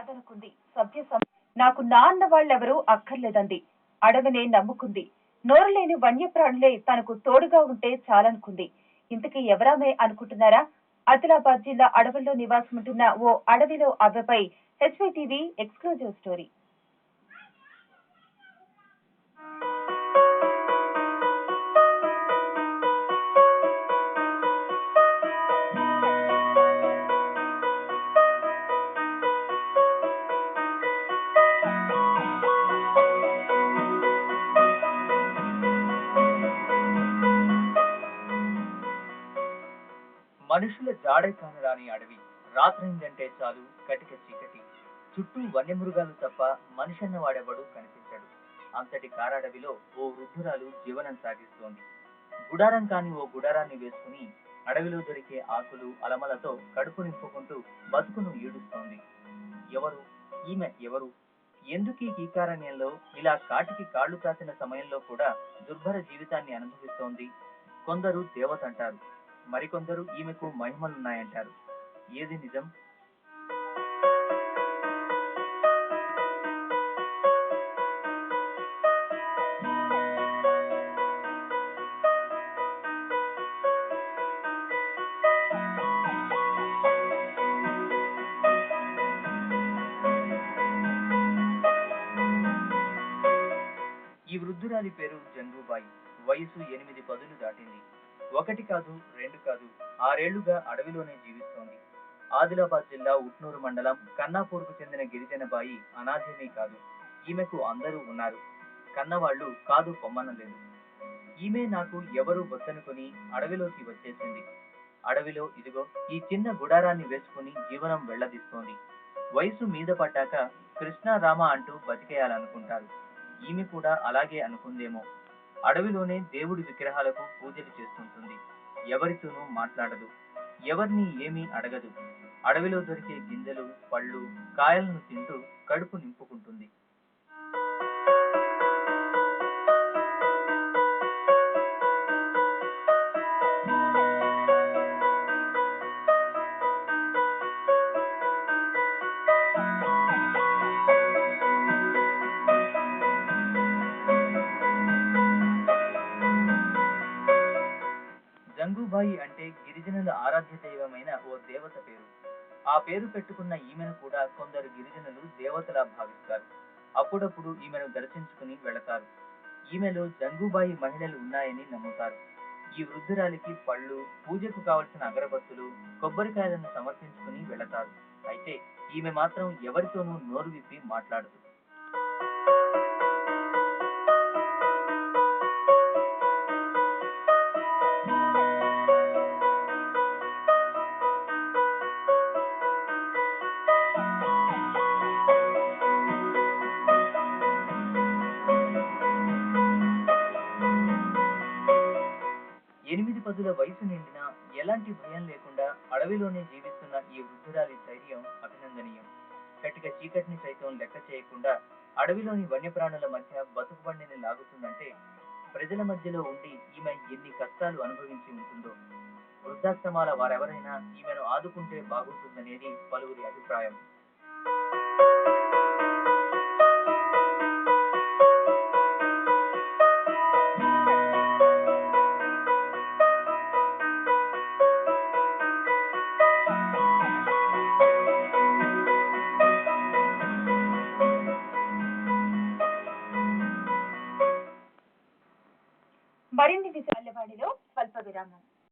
కాదనుకుంది. నాకు నా అన్న వాళ్ళెవరూ అక్కర్లేదంది. అడవినే నమ్ముకుంది. నోరులేని వన్యప్రాణులే తనకు తోడుగా ఉంటే చాలనుకుంది. ఇంతకీ ఎవరామే అనుకుంటున్నారా? ఆదిలాబాద్ జిల్లా అడవుల్లో నివాసముంటున్న ఓ అడవిలో అవ్వపై హెచ్వైటీవీ ఎక్స్క్లూజివ్ స్టోరీ. మనుషుల జాడే కానరాని అడవి. రాత్రైందంటే చాలు కటిక చీకటి. చుట్టూ వన్యమృగాలు తప్ప మనిషన్న వాడెవడూ కనిపించడు. అంతటి కారడవిలో ఓ వృద్ధురాలు జీవనం సాగిస్తోంది. గుడారం కాని ఓ గుడారాన్ని వేసుకుని అడవిలో దొరికే ఆకులు అలమలతో కడుపు నింపుకుంటూ బతుకును ఈడుస్తోంది. ఎవరు ఈమె? ఎవరు? ఎందుకీ కీకారణ్యంలో ఇలా కాటికి కాళ్లు కాసిన సమయంలో కూడా దుర్భర జీవితాన్ని అనుభవిస్తోంది? కొందరు దేవతంటారు, మరికొందరు ఈమెకు మహిమలున్నాయంటారు. ఏది నిజం? ఈ వృద్ధురాలి పేరు జంగూబాయి. వయసు 8-10 దాటింది. ఒకటి కాదు, రెండు కాదు, 6 ఏళ్లుగా అడవిలోనే జీవిస్తోంది. ఆదిలాబాద్ జిల్లా ఉట్నూరు మండలం కన్నాపూర్కు చెందిన గిరిజన బాయి అనాథేమీ కాదు. ఈమెకు అందరూ ఉన్నారు. కన్నవాళ్లు కాదు పొమ్మనలేదు. ఈమె నాకు ఎవరూ వద్దనుకుని అడవిలోకి వచ్చేసింది. అడవిలో ఇదిగో ఈ చిన్న గుడారాన్ని వేసుకుని జీవనం వెళ్లదీస్తోంది. వయసు మీద పడ్డాక కృష్ణ రామ అంటూ బతికేయాలనుకుంటారు. ఈమె కూడా అలాగే అనుకుందేమో. అడవిలోనే దేవుడి విగ్రహాలకు పూజలు చేస్తుంటుంది. ఎవరితోనూ మాట్లాడదు. ఎవరిని ఏమీ అడగదు. అడవిలో దొరికే గింజలు, పళ్ళు, కాయలను తింటూ కడుపు నింపుకుంటుంది. జంగూబాయి అంటే గిరిజనుల ఆరాధ్య దైవమైన ఓ దేవత పేరు. ఆ పేరు పెట్టుకున్న ఈమెను కూడా కొందరు గిరిజనులు దేవతలా భావిస్తారు. అప్పుడప్పుడు ఈమెను దర్శించుకుని వెళతారు. ఈమెలో జంగూబాయి మహిళలు ఉన్నాయని నమ్ముతారు. ఈ వృద్ధురాలికి పళ్ళు, పూజకు కావలసిన అగరబత్తులు, కొబ్బరికాయలను సమర్పించుకుని వెళతారు. అయితే ఈమె మాత్రం ఎవరితోనూ నోరు విప్పి మాట్లాడదు. ఎనిమిది పదుల వయసు నిండినా ఎలాంటి భయం లేకుండా అడవిలోనే జీవిస్తున్న ఈ వృద్ధురాలి ధైర్యం అభినందనీయం. కటిక చీకటిని సైతం లెక్క చేయకుండా అడవిలోని వన్యప్రాణుల మధ్య బతుకుబండిని లాగుతుందంటే ప్రజల మధ్యలో ఉండి ఈమె ఎన్ని కష్టాలు అనుభవించి ఉంటుందో. వృద్ధాశ్రమాల వారెవరైనా ఈమెను ఆదుకుంటే బాగుంటుందనేది పలువురి అభిప్రాయం. మరిన్ని విషయాల వాడిలో స్వల్ప విరామం.